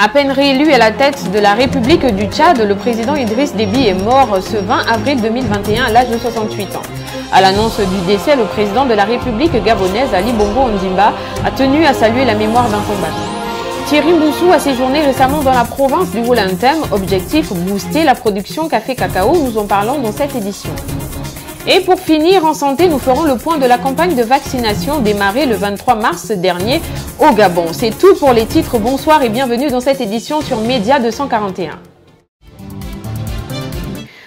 À peine réélu à la tête de la République du Tchad, le président Idriss Déby est mort ce 20 avril 2021 à l'âge de 68 ans. À l'annonce du décès, le président de la République gabonaise, Ali Bongo Ondimba, a tenu à saluer la mémoire d'un combattant. Thierry Mboussou a séjourné récemment dans la province du Wolanthem. Objectif, booster la production café-cacao. Nous en parlons dans cette édition. Et pour finir en santé, nous ferons le point de la campagne de vaccination démarrée le 23 mars dernier au Gabon. C'est tout pour les titres. Bonsoir et bienvenue dans cette édition sur Média 241.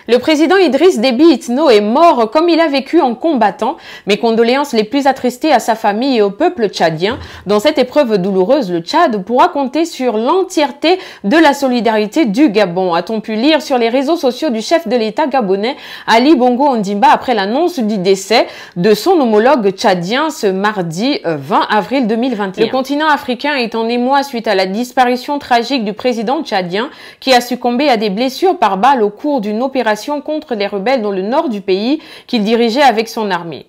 Le président Idriss Déby Itno est mort comme il a vécu en combattant. Mes condoléances les plus attristées à sa famille et au peuple tchadien. Dans cette épreuve douloureuse, le Tchad pourra compter sur l'entièreté de la solidarité du Gabon. A-t-on pu lire sur les réseaux sociaux du chef de l'État gabonais, Ali Bongo Ondimba, après l'annonce du décès de son homologue tchadien ce mardi 20 avril 2021. Le continent africain est en émoi suite à la disparition tragique du président tchadien qui a succombé à des blessures par balle au cours d'une opération contre les rebelles dans le nord du pays qu'il dirigeait avec son armée.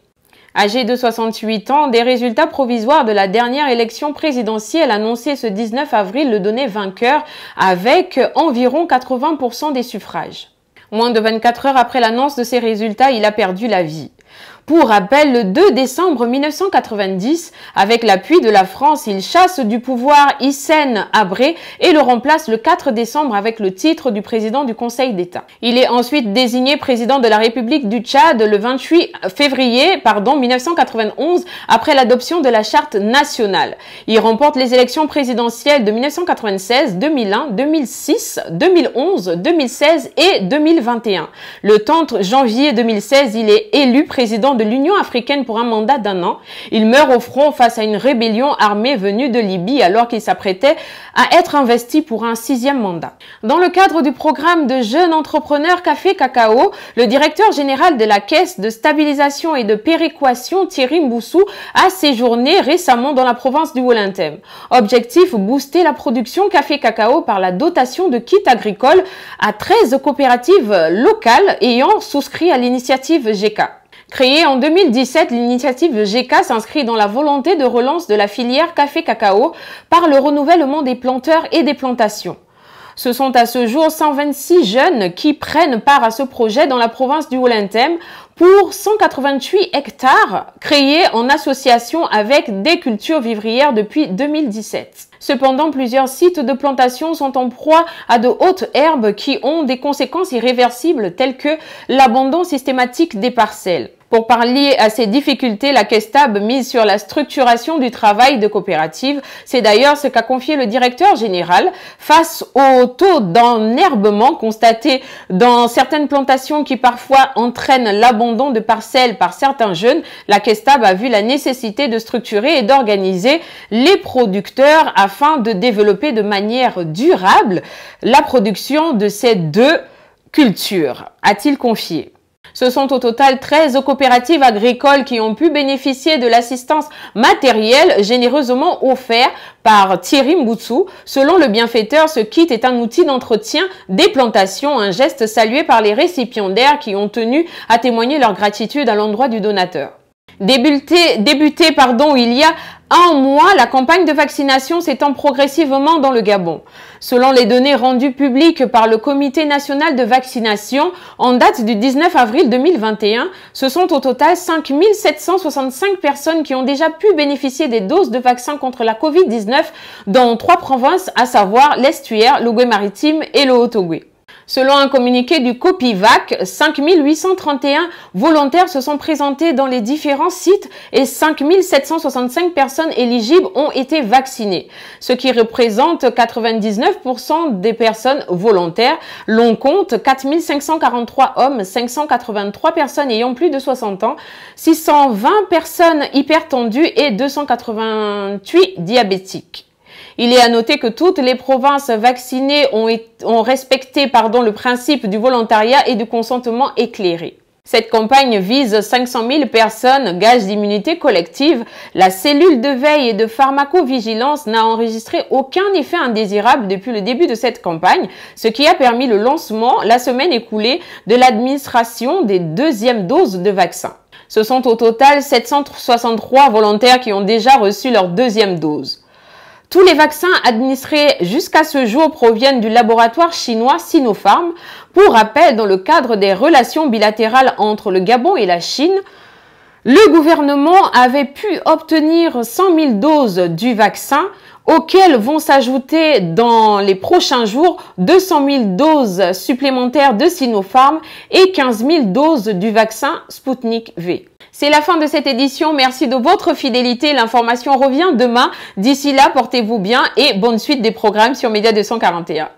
Âgé de 68 ans, des résultats provisoires de la dernière élection présidentielle annoncée ce 19 avril le donnaient vainqueur avec environ 80% des suffrages. Moins de 24 heures après l'annonce de ces résultats, il a perdu la vie. Pour rappel, le 2 décembre 1990, avec l'appui de la France, il chasse du pouvoir Hissène Habré et le remplace le 4 décembre avec le titre du président du Conseil d'État. Il est ensuite désigné président de la République du Tchad le 28 février 1991 après l'adoption de la charte nationale. Il remporte les élections présidentielles de 1996, 2001, 2006, 2011, 2016 et 2021. Le 30 janvier 2016, il est élu président de l'Union africaine pour un mandat d'1 an. Il meurt au front face à une rébellion armée venue de Libye alors qu'il s'apprêtait à être investi pour un 6e mandat. Dans le cadre du programme de jeunes entrepreneurs Café Cacao, le directeur général de la Caisse de stabilisation et de péréquation, Thierry Mboussou, a séjourné récemment dans la province du Wolanthem. Objectif, booster la production Café Cacao par la dotation de kits agricoles à 13 coopératives locales ayant souscrit à l'initiative GECA. Créée en 2017, l'initiative GECA s'inscrit dans la volonté de relance de la filière café-cacao par le renouvellement des planteurs et des plantations. Ce sont à ce jour 126 jeunes qui prennent part à ce projet dans la province du Wolanthem pour 188 hectares créés en association avec des cultures vivrières depuis 2017. Cependant, plusieurs sites de plantation sont en proie à de hautes herbes qui ont des conséquences irréversibles telles que l'abandon systématique des parcelles. Pour pallier à ces difficultés, la Kestab mise sur la structuration du travail de coopérative. C'est d'ailleurs ce qu'a confié le directeur général. Face au taux d'enherbement constaté dans certaines plantations qui parfois entraînent l'abandon de parcelles par certains jeunes, la Kestab a vu la nécessité de structurer et d'organiser les producteurs afin de développer de manière durable la production de ces deux cultures, a-t-il confié. Ce sont au total 13 coopératives agricoles qui ont pu bénéficier de l'assistance matérielle généreusement offerte par Thierry Mboussou. Selon le bienfaiteur, ce kit est un outil d'entretien des plantations, un geste salué par les récipiendaires qui ont tenu à témoigner leur gratitude à l'endroit du donateur. Débuté, il y a un mois, la campagne de vaccination s'étend progressivement dans le Gabon. Selon les données rendues publiques par le Comité national de vaccination, en date du 19 avril 2021, ce sont au total 5 765 personnes qui ont déjà pu bénéficier des doses de vaccins contre la Covid-19 dans 3 provinces, à savoir l'Estuaire, l'Ogooué-Maritime et le Haut-Ogooué. Selon un communiqué du Copivac, 5 831 volontaires se sont présentés dans les différents sites et 5 765 personnes éligibles ont été vaccinées, ce qui représente 99% des personnes volontaires. L'on compte 4 543 hommes, 583 personnes ayant plus de 60 ans, 620 personnes hypertendues et 288 diabétiques. Il est à noter que toutes les provinces vaccinées ont respecté le principe du volontariat et du consentement éclairé. Cette campagne vise 500 000 personnes, gage d'immunité collective. La cellule de veille et de pharmacovigilance n'a enregistré aucun effet indésirable depuis le début de cette campagne, ce qui a permis le lancement, la semaine écoulée, de l'administration des 2e doses de vaccin. Ce sont au total 763 volontaires qui ont déjà reçu leur 2e dose. Tous les vaccins administrés jusqu'à ce jour proviennent du laboratoire chinois Sinopharm. Pour rappel, dans le cadre des relations bilatérales entre le Gabon et la Chine, le gouvernement avait pu obtenir 100 000 doses du vaccin, auxquelles vont s'ajouter dans les prochains jours 200 000 doses supplémentaires de Sinopharm et 15 000 doses du vaccin Sputnik V. C'est la fin de cette édition. Merci de votre fidélité. L'information revient demain. D'ici là, portez-vous bien et bonne suite des programmes sur Média 241.